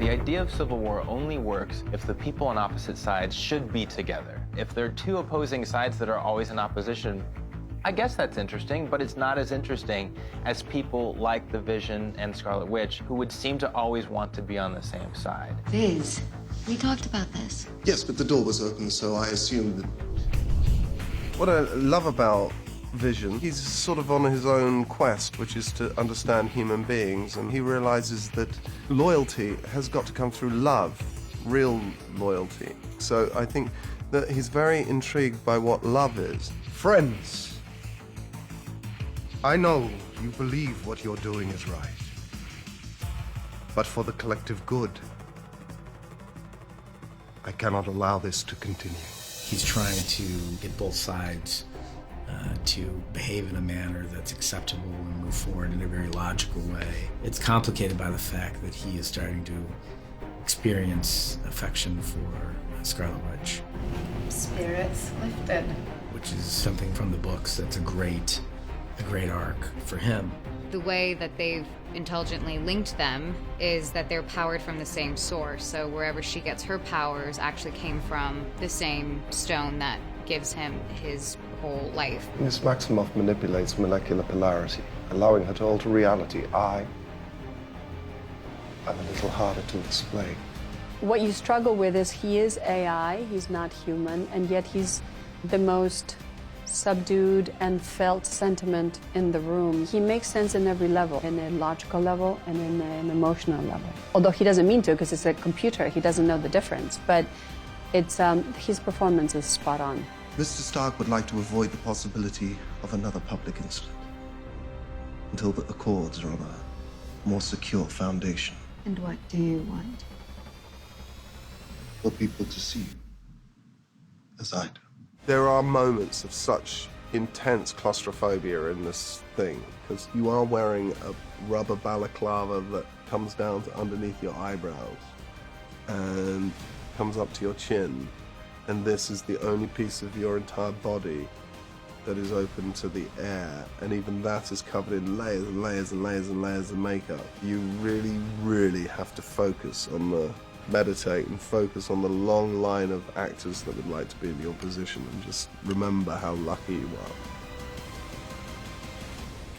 The idea of civil war only works if the people on opposite sides should be together. If there are two opposing sides that are always in opposition, I guess that's interesting, but it's not as interesting as people like the Vision and Scarlet Witch who would seem to always want to be on the same side. Viz, we talked about this. Yes, but the door was open, so I assumed that... What I love about Vision, he's sort of on his own quest, which is to understand human beings, and he realizes that loyalty has got to come through love, real loyalty. So I think that he's very intrigued by what love is. Friends, I know you believe what you're doing is right, but for the collective good, I cannot allow this to continue. He's trying to get both sides to behave in a manner that's acceptable and move forward in a very logical way. It's complicated by the fact that he is starting to experience affection for Scarlet Witch. Spirits lifted. Which is something from the books that's a great arc for him. The way that they've intelligently linked them is that they're powered from the same source. So wherever she gets her powers actually came from the same stone that gives him his whole life. Miss Maximoff manipulates molecular polarity, allowing her to alter reality. I'm a little harder to explain. What you struggle with is he is AI, he's not human, and yet he's the most subdued and felt sentiment in the room. He makes sense in every level, in a logical level and in an emotional level. Although he doesn't mean to, because it's a computer, he doesn't know the difference, but it's his performance is spot on. Mr. Stark would like to avoid the possibility of another public incident until the Accords are on a more secure foundation. And what do you want? For people to see you as I do. There are moments of such intense claustrophobia in this thing, because you are wearing a rubber balaclava that comes down to underneath your eyebrows and comes up to your chin, and this is the only piece of your entire body that is open to the air, and even that is covered in layers and layers and layers and layers of makeup. You really, really have to focus on meditate and focus on the long line of actors that would like to be in your position, and just remember how lucky you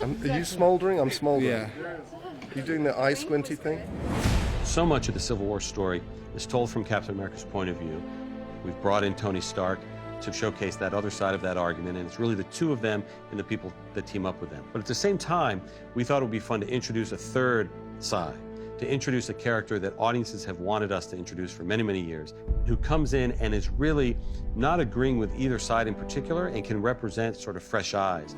are. Are you smouldering? I'm smouldering. Yeah. You doing the eye squinty thing? So much of the Civil War story is told from Captain America's point of view. We've brought in Tony Stark to showcase that other side of that argument, and it's really the two of them and the people that team up with them. But at the same time, we thought it would be fun to introduce a third side, to introduce a character that audiences have wanted us to introduce for many, many years, who comes in and is really not agreeing with either side in particular and can represent sort of fresh eyes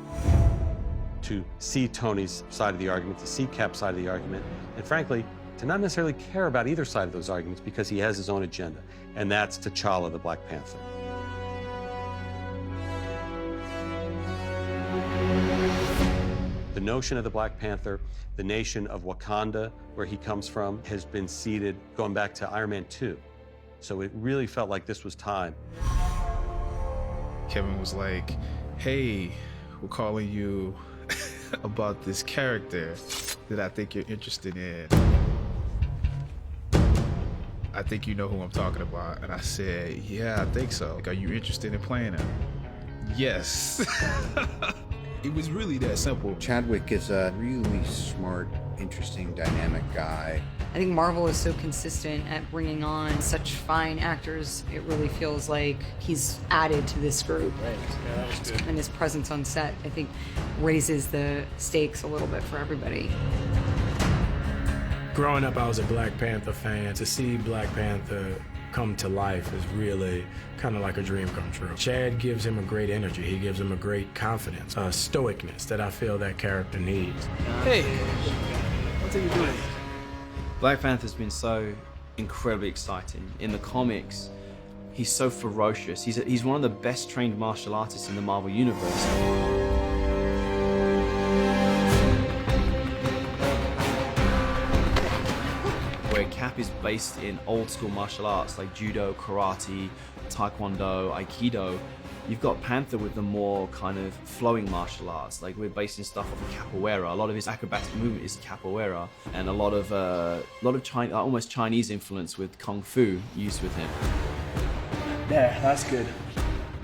to see Tony's side of the argument, to see Cap's side of the argument, and frankly, to not necessarily care about either side of those arguments because he has his own agenda, and that's T'Challa, the Black Panther. The notion of the Black Panther, the nation of Wakanda, where he comes from, has been seeded going back to Iron Man 2. So it really felt like this was time. Kevin was like, hey, we're calling you about this character that I think you're interested in. I think you know who I'm talking about. And I said, yeah, I think so. Like, are you interested in playing him? Yes. It was really that simple. Chadwick is a really smart, interesting, dynamic guy. I think Marvel is so consistent at bringing on such fine actors, it really feels like he's added to this group. Right. Yeah, that was good. And his presence on set, I think, raises the stakes a little bit for everybody. Growing up, I was a Black Panther fan. To see Black Panther come to life is really kind of like a dream come true. Chad gives him a great energy. He gives him a great confidence, a stoicness that I feel that character needs. Hey, what are you doing? Black Panther's been so incredibly exciting. In the comics, he's so ferocious. He's one of the best trained martial artists in the Marvel Universe. Where Cap is based in old school martial arts like judo, karate, taekwondo, aikido, You've got Panther with the more kind of flowing martial arts, like we're basing stuff off of capoeira. A lot of his acrobatic movement is capoeira, and a lot of almost Chinese influence with kung fu used with him. There, that's good.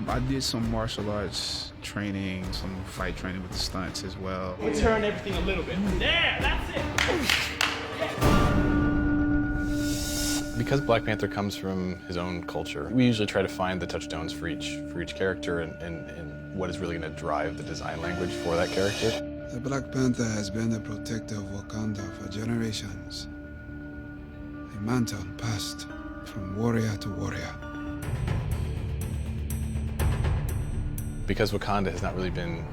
I did some martial arts training, some fight training with the stunts as well. We'll turn everything a little bit. There, that's it. Because Black Panther comes from his own culture, we usually try to find the touchstones for each character and what is really going to drive the design language for that character. The Black Panther has been the protector of Wakanda for generations. A mantle passed from warrior to warrior. Because Wakanda has not really been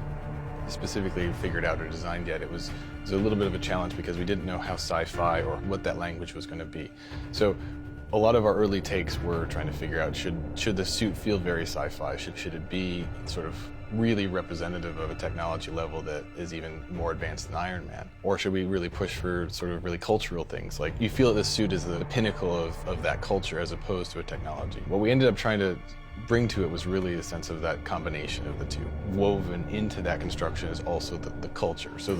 specifically figured out or designed yet, it was a little bit of a challenge because we didn't know how sci-fi or what that language was going to be. So a lot of our early takes were trying to figure out, should the suit feel very sci-fi? Should it be sort of really representative of a technology level that is even more advanced than Iron Man? Or should we really push for sort of really cultural things? Like, you feel that this suit is the pinnacle of that culture as opposed to a technology. What we ended up trying to bring to it was really the sense of that combination of the two. Woven into that construction is also the culture. So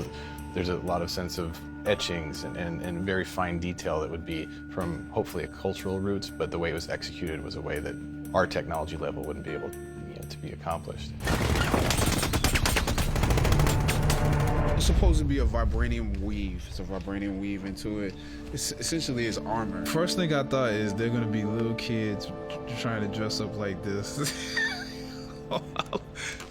there's a lot of sense of etchings and very fine detail that would be from hopefully a cultural roots, but the way it was executed was a way that our technology level wouldn't be able to be accomplished. It's supposed to be a vibranium weave. It's a vibranium weave into it. It's essentially his armor. First thing I thought is they're gonna be little kids trying to dress up like this.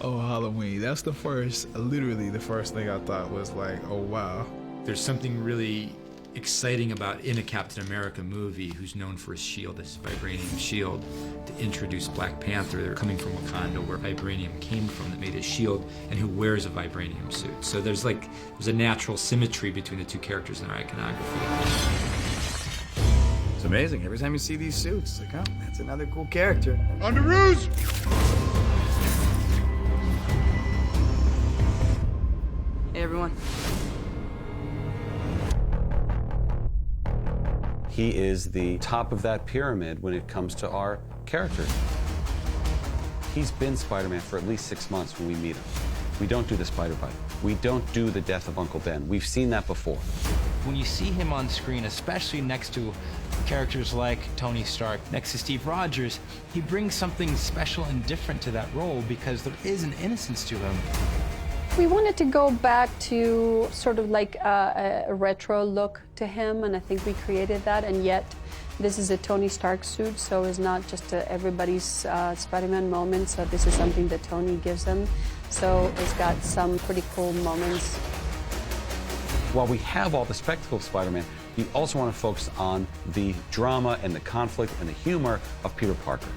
Oh, Halloween. That's literally the first thing I thought was like, oh wow. There's something really exciting about, in a Captain America movie, who's known for his shield, his vibranium shield, to introduce Black Panther. They're coming from Wakanda, where vibranium came from, that made his shield, and who wears a vibranium suit. So there's a natural symmetry between the two characters in our iconography. It's amazing. Every time you see these suits, it's like, oh, that's another cool character. On the ruse! Hey, everyone. He is the top of that pyramid when it comes to our characters. He's been Spider-Man for at least 6 months when we meet him. We don't do the spider bite. We don't do the death of Uncle Ben. We've seen that before. When you see him on screen, especially next to characters like Tony Stark, next to Steve Rogers, he brings something special and different to that role because there is an innocence to him. We wanted to go back to sort of like a retro look to him, and I think we created that, and yet this is a Tony Stark suit, so it's not just everybody's Spider-Man moment, so this is something that Tony gives him. So it's got some pretty cool moments. While we have all the spectacle of Spider-Man, we also want to focus on the drama and the conflict and the humor of Peter Parker.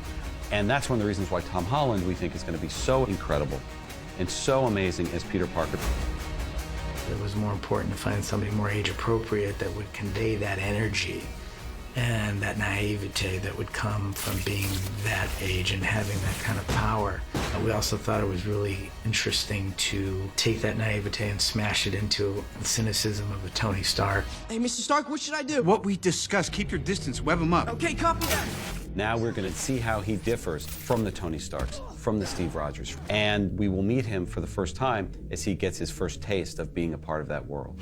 And that's one of the reasons why Tom Holland, we think, is going to be so incredible and so amazing as Peter Parker. It was more important to find somebody more age appropriate that would convey that energy and that naivete that would come from being that age and having that kind of power. We also thought it was really interesting to take that naivete and smash it into the cynicism of a Tony Stark. Hey, Mr. Stark, what should I do? What we discussed, keep your distance, web him up. Okay, copy that. Now we're going to see how he differs from the Tony Starks, from the Steve Rogers. And we will meet him for the first time as he gets his first taste of being a part of that world.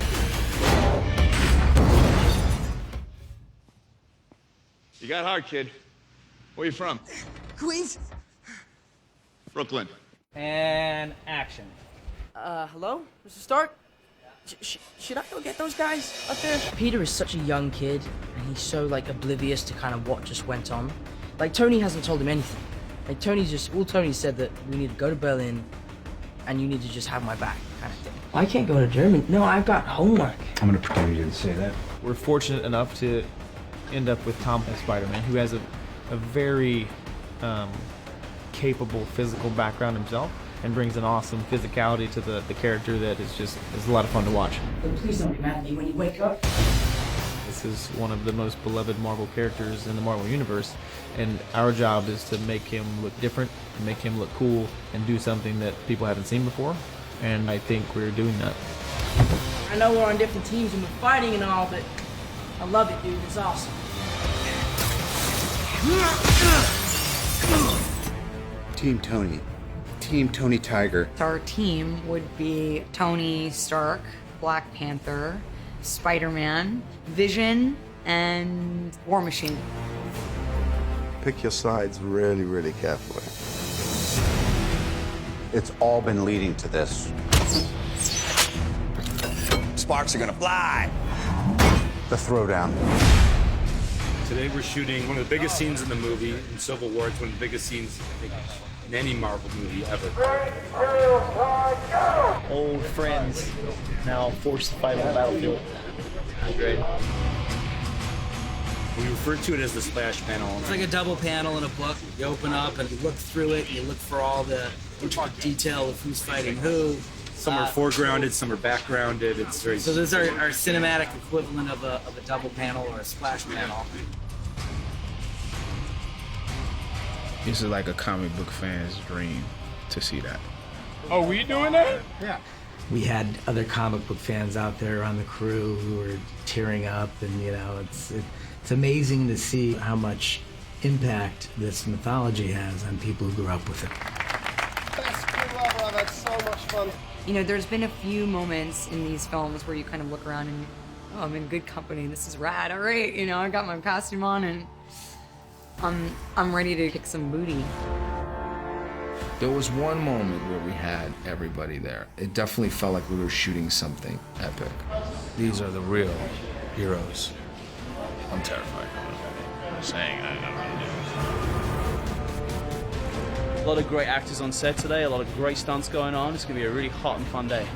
You got hard, kid. Where you from? Queens. Brooklyn. And action. Hello? Mr. Stark? Should I go get those guys up there? Peter is such a young kid, and he's so, oblivious to kind of what just went on. Tony hasn't told him anything. Tony said that we need to go to Berlin, and you need to just have my back, kind of thing. I can't go to Germany. No, I've got homework. I'm gonna pretend you didn't say that. We're fortunate enough to end up with Tom as Spider-Man, who has a very capable physical background himself and brings an awesome physicality to the character that is a lot of fun to watch. Please don't be mad at me when you wake up. This is one of the most beloved Marvel characters in the Marvel Universe, and our job is to make him look different, make him look cool, and do something that people haven't seen before, and I think we're doing that. I know we're on different teams and we're fighting and all, but I love it, dude. It's awesome. Team Tony, Team Tony Tiger. Our team would be Tony Stark, Black Panther, Spider-Man, Vision, and War Machine. Pick your sides really, really carefully. It's all been leading to this. Sparks are gonna fly. The throwdown. Today we're shooting one of the biggest scenes in the movie. In Civil War, it's one of the biggest scenes, I think, in any Marvel movie ever. Old friends now forced to fight on the battlefield. Great. We refer to it as the splash panel. It's like a double panel in a book. You open up and you look through it, and you look for all the intricate detail of who's fighting who. Some are foregrounded, some are backgrounded. It's very. So those are our cinematic equivalent of a double panel or a splash panel. This is like a comic book fan's dream to see that. Oh, we doing that? Yeah. We had other comic book fans out there on the crew who were tearing up, and you know, it's amazing to see how much impact this mythology has on people who grew up with it. Best crew ever. I've had so much fun. You know, there's been a few moments in these films where you kind of look around and, oh, I'm in good company. This is rad. All right, you know, I got my costume on and I'm ready to kick some booty. There was one moment where we had everybody there. It definitely felt like we were shooting something epic. These are the real heroes. I'm terrified. I'm saying I don't want to do this. A lot of great actors on set today, a lot of great stunts going on. It's going to be a really hot and fun day.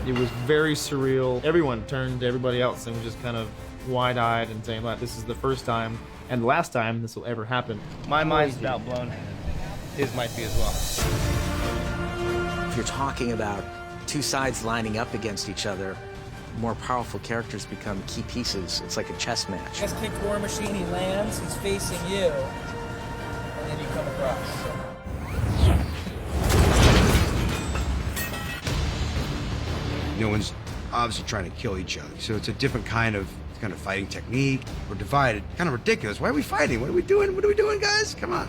It was very surreal. Everyone turned to everybody else and was just kind of wide-eyed and saying, like, this is the first time and the last time this will ever happen. My mind's about blown. His might be as well. If you're talking about two sides lining up against each other, more powerful characters become key pieces. It's like a chess match. Just kicked War Machine, he lands, he's facing you, and then you come across. No one's obviously trying to kill each other, so it's a different kind of fighting technique. We're divided. Kind of ridiculous. Why are we fighting? What are we doing? What are we doing, guys? Come on.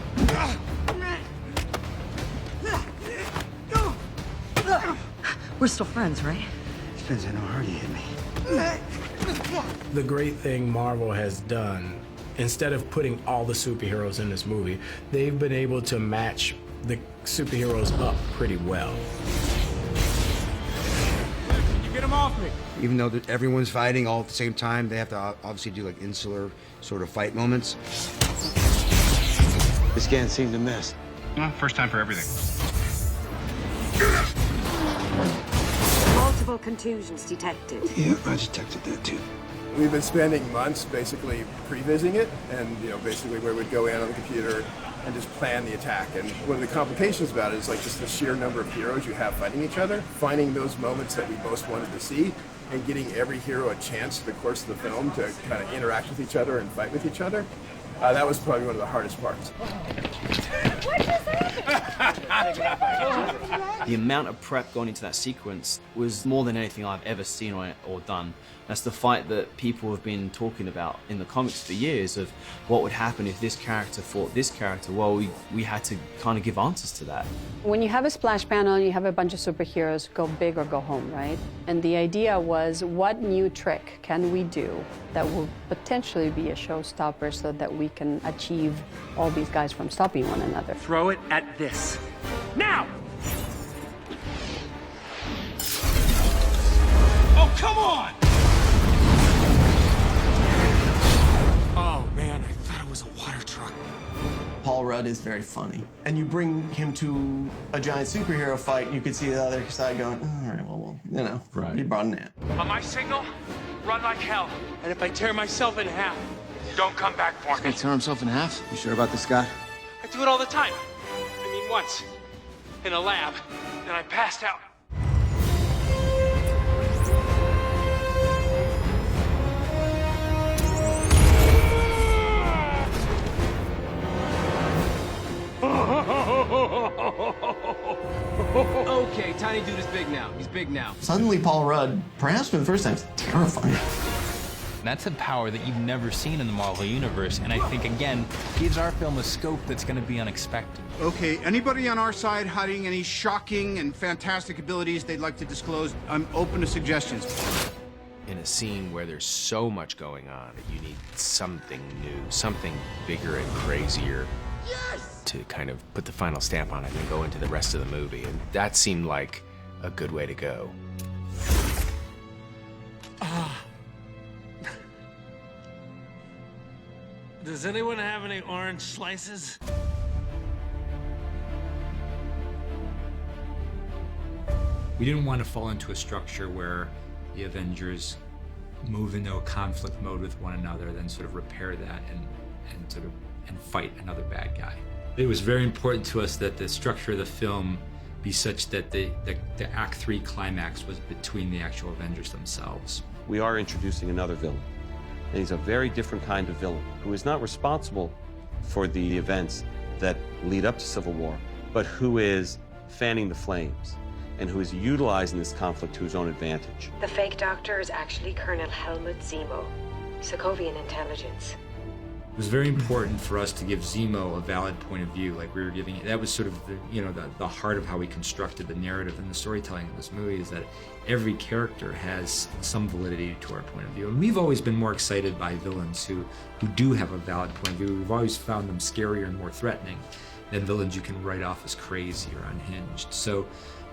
We're still friends, right? Depends on how hard you hit me. The great thing Marvel has done, instead of putting all the superheroes in this movie, they've been able to match the superheroes up pretty well. You get him off me. Even though everyone's fighting all at the same time, they have to obviously do like insular sort of fight moments. This can't seem to miss. Well, first time for everything. Multiple contusions detected. Yeah, I detected that too. We've been spending months basically prevising it, and basically where we'd go in on the computer and just plan the attack. And one of the complications about it is like just the sheer number of heroes you have fighting each other, finding those moments that we most wanted to see, and getting every hero a chance through the course of the film to kind of interact with each other and fight with each other. That was probably one of the hardest parts. The amount of prep going into that sequence was more than anything I've ever seen or done. That's the fight that people have been talking about in the comics for years of what would happen if this character fought this character. Well, we had to kind of give answers to that. When you have a splash panel and you have a bunch of superheroes, go big or go home, right? And the idea was, what new trick can we do that will potentially be a showstopper so that we can achieve all these guys from stopping one another? Throw it at this. Now! Oh, come on! Oh, man, I thought it was a water truck. Paul Rudd is very funny. And you bring him to a giant superhero fight, and you could see the other side going, all right, well, right. He brought an ant. On my signal, run like hell. And if I tear myself in half, don't come back for me. He's gonna tear himself in half? You sure about this guy? I do it all the time. I mean, once, in a lab, and I passed out. Okay, tiny dude is big now. He's big now. Suddenly, Paul Rudd, perhaps for the first time, is terrifying. That's a power that you've never seen in the Marvel Universe, and I think, again, gives our film a scope that's going to be unexpected. Okay, anybody on our side hiding any shocking and fantastic abilities they'd like to disclose? I'm open to suggestions. In a scene where there's so much going on, you need something new, something bigger and crazier to kind of put the final stamp on it and go into the rest of the movie. And that seemed like a good way to go. Does anyone have any orange slices? We didn't want to fall into a structure where the Avengers move into a conflict mode with one another, then sort of repair that and fight another bad guy. It was very important to us that the structure of the film be such that the Act 3 climax was between the actual Avengers themselves. We are introducing another villain. And he's a very different kind of villain who is not responsible for the events that lead up to Civil War, but who is fanning the flames and who is utilizing this conflict to his own advantage. The fake doctor is actually Colonel Helmut Zemo, Sokovian intelligence. It was very important for us to give Zemo a valid point of view, like we were giving it. That was sort of the heart of how we constructed the narrative and the storytelling of this movie, is that every character has some validity to our point of view. And we've always been more excited by villains who do have a valid point of view. We've always found them scarier and more threatening than villains you can write off as crazy or unhinged. So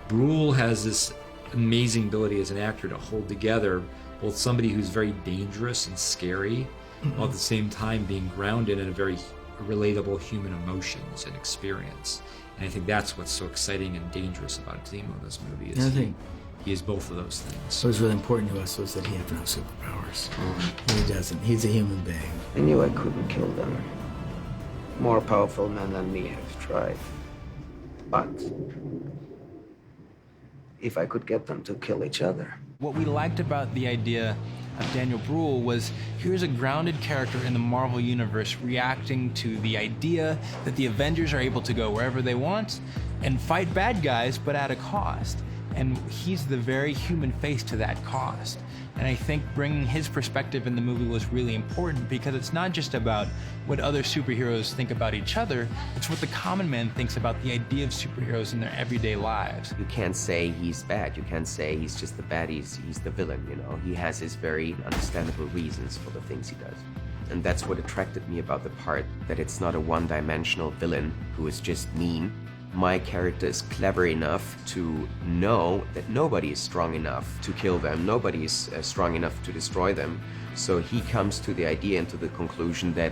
Brule has this amazing ability as an actor to hold together both somebody who's very dangerous and scary, while at the same time being grounded in a very relatable human emotions and experience. And I think that's what's so exciting and dangerous about Zemo in this movie, is he is both of those things. What was really important to us was that he had no superpowers. He doesn't. He's a human being. I knew I couldn't kill them. More powerful men than me have tried. But if I could get them to kill each other. What we liked about the idea of Daniel Bruhl was, here's a grounded character in the Marvel Universe reacting to the idea that the Avengers are able to go wherever they want and fight bad guys, but at a cost. And he's the very human face to that cost. And I think bringing his perspective in the movie was really important, because it's not just about what other superheroes think about each other, it's what the common man thinks about the idea of superheroes in their everyday lives. You can't say he's bad, you can't say he's just the bad, he's the villain, you know? He has his very understandable reasons for the things he does. And that's what attracted me about the part, that it's not a one-dimensional villain who is just mean. My character is clever enough to know that nobody is strong enough to kill them, nobody is strong enough to destroy them. So he comes to the idea and to the conclusion that,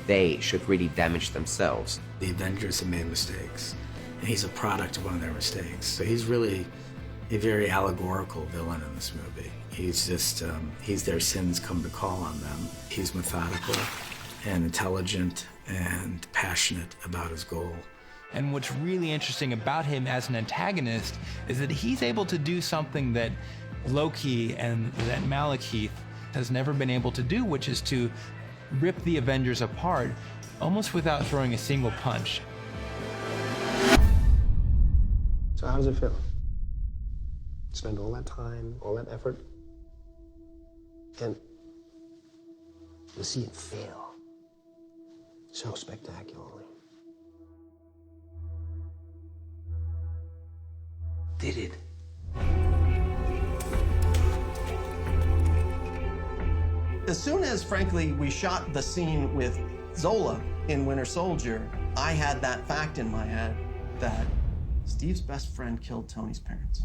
they should really damage themselves. The Avengers have made mistakes, and he's a product of one of their mistakes. So he's really a very allegorical villain in this movie. He's just, he's their sins come to call on them. He's methodical and intelligent and passionate about his goal. And what's really interesting about him as an antagonist is that he's able to do something that Loki and that Malekith has never been able to do, which is to rip the Avengers apart almost without throwing a single punch. So how does it feel? Spend all that time, all that effort, and to see it fail so spectacularly. Did it? As soon as, frankly, we shot the scene with Zola in Winter Soldier, I had that fact in my head that Steve's best friend killed Tony's parents.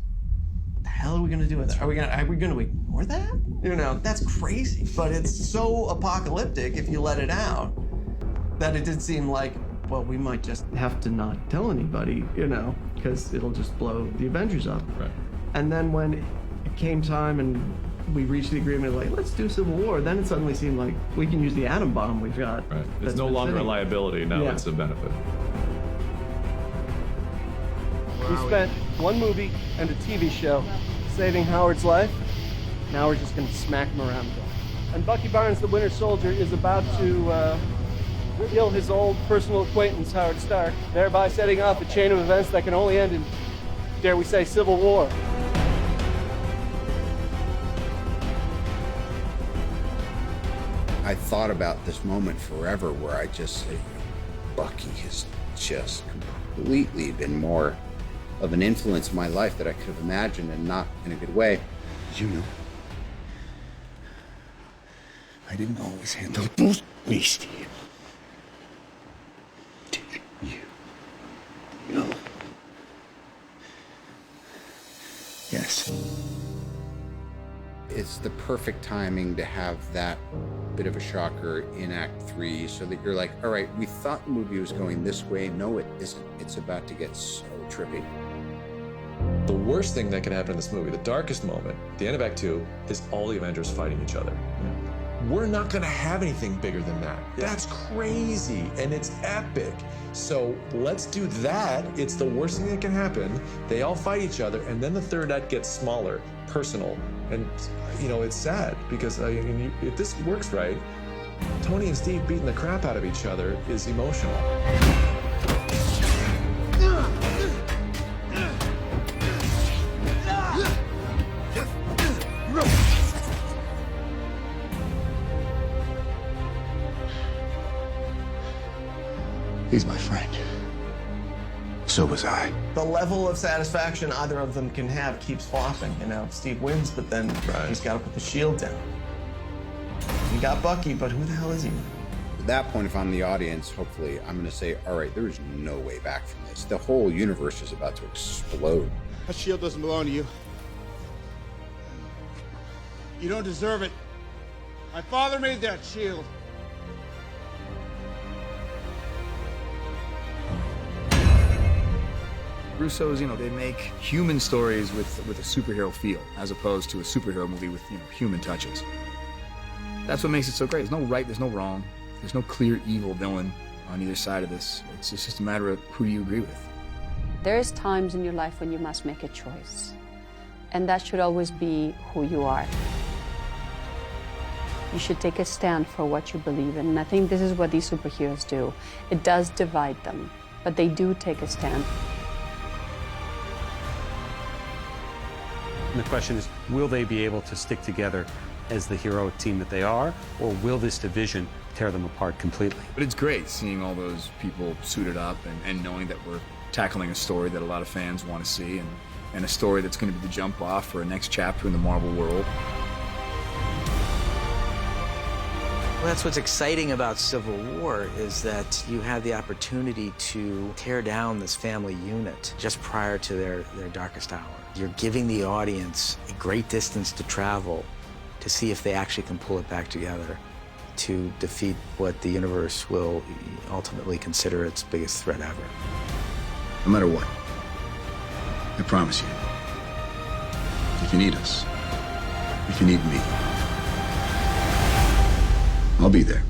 What the hell are we gonna do with that? Are we gonna ignore that? You know, that's crazy. But it's so apocalyptic if you let it out that it did seem like, well, we might just have to not tell anybody, because it'll just blow the Avengers up. Right. And then when it came time and we reached the agreement, like, let's do Civil War, then it suddenly seemed like we can use the atom bomb we've got. Right. It's no longer a liability, now it's a benefit. We spent one movie and a TV show saving Howard's life. Now we're just going to smack him around. And Bucky Barnes, the Winter Soldier, is about to kill his old personal acquaintance, Howard Stark, thereby setting off a chain of events that can only end in, dare we say, civil war. I thought about this moment forever where I just say, Bucky has just completely been more of an influence in my life that I could have imagined, and not in a good way. You know, I didn't always handle both beastie. Did you? No. Yes. It's the perfect timing to have that bit of a shocker in Act 3 so that you're like, all right, we thought the movie was going this way. No, it isn't. It's about to get so trippy. The worst thing that can happen in this movie, the darkest moment, the end of Act 2, is all the Avengers fighting each other. We're not gonna have anything bigger than that. That's crazy, and it's epic. So let's do that. It's the worst thing that can happen. They all fight each other, and then the third act gets smaller, personal, and you know, it's sad because if this works right, Tony and Steve beating the crap out of each other is emotional. He's my friend. So was I. The level of satisfaction either of them can have keeps flopping. You know, Steve wins, but then he's got to put the shield down. You got Bucky, but who the hell is he? At that point, if I'm the audience, hopefully I'm going to say, all right, there is no way back from this. The whole universe is about to explode. That shield doesn't belong to you. You don't deserve it. My father made that shield. Russo's, you know, they make human stories with a superhero feel, as opposed to a superhero movie with, you know, human touches. That's what makes it so great. There's no right, there's no wrong. There's no clear evil villain on either side of this. It's just a matter of who do you agree with. There's times in your life when you must make a choice. And that should always be who you are. You should take a stand for what you believe in. And I think this is what these superheroes do. It does divide them, but they do take a stand. And the question is, will they be able to stick together as the heroic team that they are, or will this division tear them apart completely? But it's great seeing all those people suited up and knowing that we're tackling a story that a lot of fans want to see, and a story that's going to be the jump off for a next chapter in the Marvel world. Well, that's what's exciting about Civil War, is that you have the opportunity to tear down this family unit just prior to their darkest hour. You're giving the audience a great distance to travel to see if they actually can pull it back together to defeat what the universe will ultimately consider its biggest threat ever. No matter what, I promise you, if you need us, if you need me, I'll be there.